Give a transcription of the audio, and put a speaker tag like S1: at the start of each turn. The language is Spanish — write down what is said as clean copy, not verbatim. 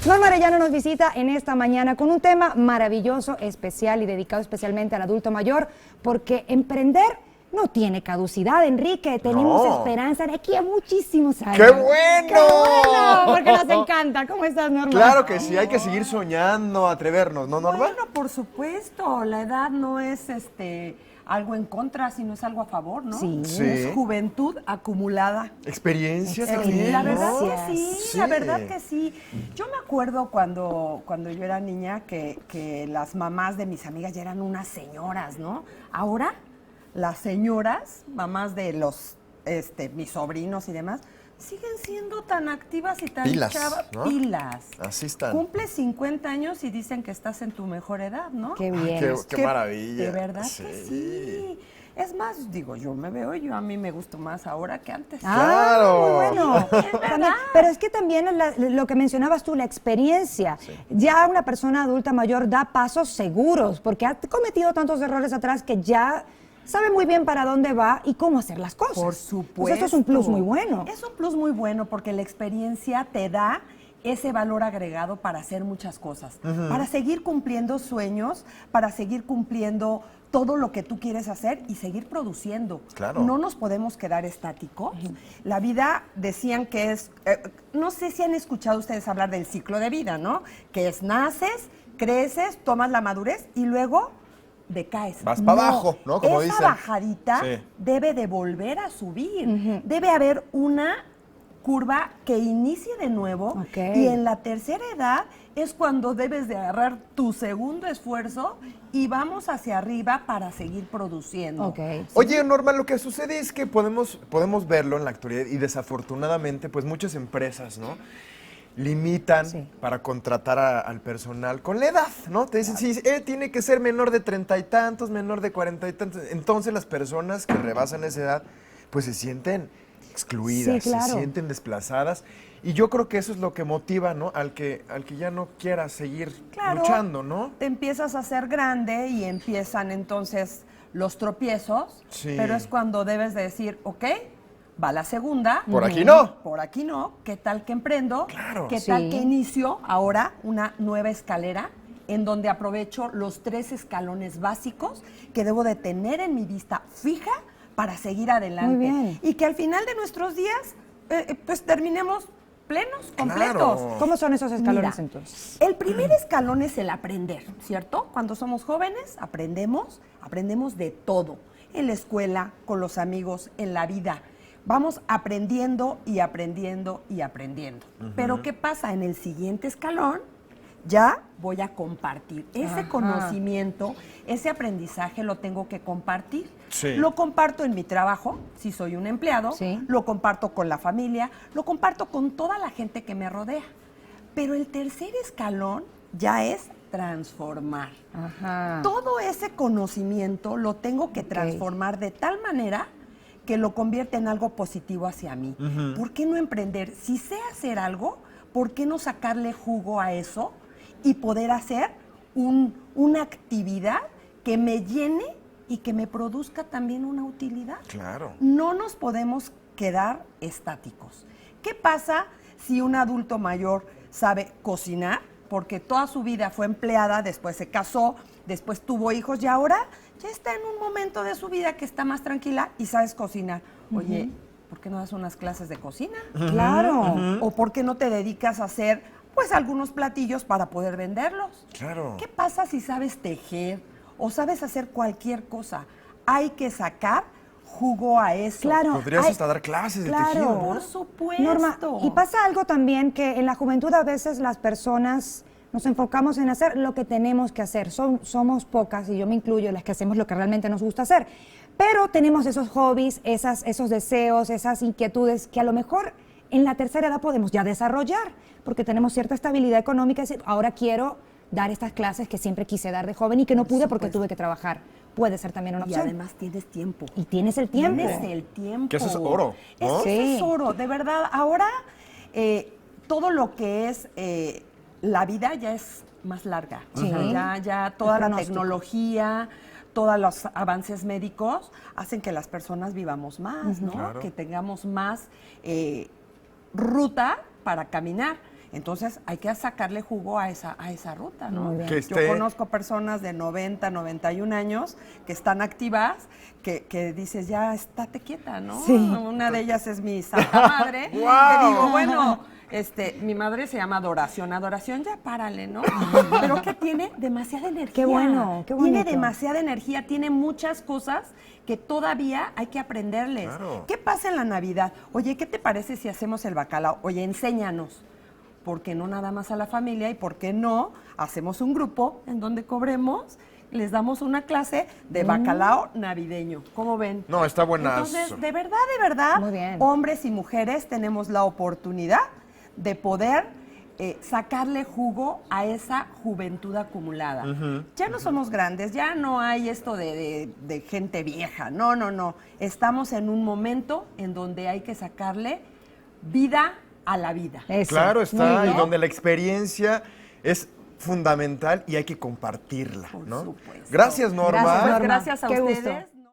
S1: Norma Arellano nos visita en esta mañana con un tema maravilloso, especial y dedicado especialmente al adulto mayor, porque emprender no tiene caducidad, Enrique. Tenemos esperanza de aquí a muchísimos años.
S2: ¡Qué bueno!
S1: ¡Qué bueno! Porque nos encanta. ¿Cómo estás, Norma?
S2: Claro que sí, hay que seguir soñando, atrevernos, ¿no, Norma?
S3: Bueno, por supuesto, la edad no es algo en contra, sino es algo a favor, ¿no?
S1: Sí.
S3: Es juventud acumulada.
S2: Experiencia también,
S3: La verdad
S2: ¿no?
S3: que sí,
S2: Sí.
S3: la verdad que sí. Yo me acuerdo cuando yo era niña que las mamás de mis amigas ya eran unas señoras, ¿no? Ahora, las señoras, mamás de los mis sobrinos y demás, siguen siendo tan activas y tan
S2: Pilas,
S3: chavas.
S2: ¿no?
S3: Pilas.
S2: Así están.
S3: Cumples 50 años y dicen que estás en tu mejor edad, ¿no?
S1: Qué bien.
S2: Qué maravilla.
S3: De verdad que sí. Es más, digo, yo me veo, a mí me gusto más ahora que antes.
S2: Claro.
S1: Muy bueno.
S3: Es verdad.
S1: También, pero es que también lo que mencionabas tú, la experiencia.
S2: Sí.
S1: Ya una persona adulta mayor da pasos seguros, porque ha cometido tantos errores atrás que ya sabe muy bien para dónde va y cómo hacer las cosas.
S3: Por supuesto.
S1: Pues esto es un plus muy bueno.
S3: Es un plus muy bueno porque la experiencia te da ese valor agregado para hacer muchas cosas, para seguir cumpliendo sueños, para seguir cumpliendo todo lo que tú quieres hacer y seguir produciendo.
S2: Claro.
S3: No nos podemos quedar estáticos. La vida, decían que es, no sé si han escuchado ustedes hablar del ciclo de vida, ¿no? Que es naces, creces, tomas la madurez y luego decaes.
S2: Vas para abajo, ¿no? Como
S3: esa
S2: dicen.
S3: bajadita
S2: Sí.
S3: debe de volver a subir. Debe haber una curva que inicie de nuevo.
S1: Ok.
S3: Y en la tercera edad es cuando debes de agarrar tu segundo esfuerzo y vamos hacia arriba para seguir produciendo.
S1: Ok.
S2: Oye, Norma, lo que sucede es que podemos verlo en la actualidad y desafortunadamente, pues muchas empresas, ¿no? Limitan
S1: Sí.
S2: para contratar al personal con la edad, ¿no? Te dicen, sí, tiene que ser menor de 30 y tantos, menor de 40 y tantos. Entonces las personas que rebasan esa edad, pues se sienten excluidas,
S1: Sí, claro.
S2: se sienten desplazadas. Y yo creo que eso es lo que motiva, ¿no? Al que ya no quiera seguir
S3: Claro,
S2: luchando, ¿no?
S3: te empiezas a hacer grande y empiezan entonces los tropiezos,
S2: Sí.
S3: pero es cuando debes de decir, ok, va la segunda.
S2: Por aquí no.
S3: Por aquí no. ¿Qué tal que emprendo?
S2: Claro.
S3: ¿Qué
S1: Sí.
S3: tal que inicio ahora una nueva escalera en donde aprovecho los 3 escalones básicos que debo de tener en mi vista fija para seguir adelante?
S1: Muy bien.
S3: Y que al final de nuestros días, pues terminemos plenos, completos.
S2: Claro.
S1: ¿Cómo son esos escalones
S3: Mira,
S1: entonces?
S3: el primer escalón es el aprender, ¿cierto? Cuando somos jóvenes aprendemos de todo, en la escuela, con los amigos, en la vida. Vamos aprendiendo y aprendiendo y aprendiendo. Pero ¿qué pasa? En el siguiente escalón ya voy a compartir. Ese
S1: Ajá.
S3: conocimiento, ese aprendizaje lo tengo que compartir.
S2: Sí.
S3: Lo comparto en mi trabajo, si soy un empleado,
S1: Sí.
S3: lo comparto con la familia, lo comparto con toda la gente que me rodea. Pero el tercer escalón ya es transformar.
S1: Ajá.
S3: Todo ese conocimiento lo tengo que transformar de tal manera que lo convierte en algo positivo hacia mí. ¿Por qué no emprender? Si sé hacer algo, ¿por qué no sacarle jugo a eso y poder hacer una actividad que me llene y que me produzca también una utilidad?
S2: Claro.
S3: No nos podemos quedar estáticos. ¿Qué pasa si un adulto mayor sabe cocinar? Porque toda su vida fue empleada, después se casó, después tuvo hijos y ahora ya está en un momento de su vida que está más tranquila y sabes cocinar. Oye, ¿por qué no das unas clases de cocina?
S1: Claro.
S3: ¿O por qué no te dedicas a hacer, pues, algunos platillos para poder venderlos?
S2: Claro.
S3: ¿Qué pasa si sabes tejer o sabes hacer cualquier cosa? Hay que sacar jugo a eso.
S1: Claro.
S2: Podrías
S1: Ay,
S2: hasta dar clases de
S1: claro.
S2: tejido, ¿no?
S3: Por supuesto.
S1: Norma, y pasa algo también que en la juventud a veces las personas nos enfocamos en hacer lo que tenemos que hacer. Somos pocas, y yo me incluyo, las que hacemos lo que realmente nos gusta hacer. Pero tenemos esos hobbies, esos deseos, esas inquietudes que a lo mejor en la tercera edad podemos ya desarrollar, porque tenemos cierta estabilidad económica. Es decir, ahora quiero dar estas clases que siempre quise dar de joven y que no pude porque tuve que trabajar. Puede ser también una
S3: Y
S1: opción.
S3: además tienes tiempo.
S1: Y tienes el tiempo.
S3: Tienes el tiempo.
S2: Que eso es oro, ¿no?
S3: Eso
S1: Sí.
S3: es oro, de verdad. Ahora todo lo que es la vida ya es más larga.
S1: Sí.
S3: O sea, ya toda
S1: El
S3: la
S1: pronóstico.
S3: tecnología, todos los avances médicos hacen que las personas vivamos más, ¿no?
S2: Claro.
S3: Que tengamos más ruta para caminar. Entonces hay que sacarle jugo a esa ruta, ¿no?
S1: Muy bien.
S2: Que
S3: Yo
S2: esté-
S3: conozco personas de 90, 91 años que están activas, que dices, ya estate quieta, ¿no?
S1: Sí.
S3: Una de ellas es mi santa madre, que
S2: ¡Guau!
S3: digo, bueno, mi madre se llama Adoración. Adoración, ya párale, ¿no? Pero que tiene demasiada energía.
S1: Qué bueno, qué
S3: Tiene
S1: bonito.
S3: demasiada energía, tiene muchas cosas que todavía hay que aprenderles.
S2: Claro.
S3: ¿Qué pasa en la Navidad? Oye, ¿qué te parece si hacemos el bacalao? Oye, enséñanos. ¿Por qué no nada más a la familia? ¿Y por qué no hacemos un grupo en donde cobremos? Les damos una clase de bacalao navideño. ¿Cómo ven?
S2: No, está buenazo.
S3: Entonces, de verdad,
S1: Muy bien.
S3: hombres y mujeres tenemos la oportunidad de poder sacarle jugo a esa juventud acumulada. Ya no somos grandes, ya no hay esto de gente vieja. No, no, no. Estamos en un momento en donde hay que sacarle vida a la vida.
S1: Eso.
S2: Claro
S1: Muy
S2: está, y
S1: bien.
S2: donde la experiencia es fundamental y hay que compartirla,
S3: Por
S2: ¿no?
S3: supuesto.
S2: Gracias, Norma.
S1: Gracias,
S3: Pues
S1: Norma.
S3: gracias a
S1: Qué gusto.
S3: ustedes.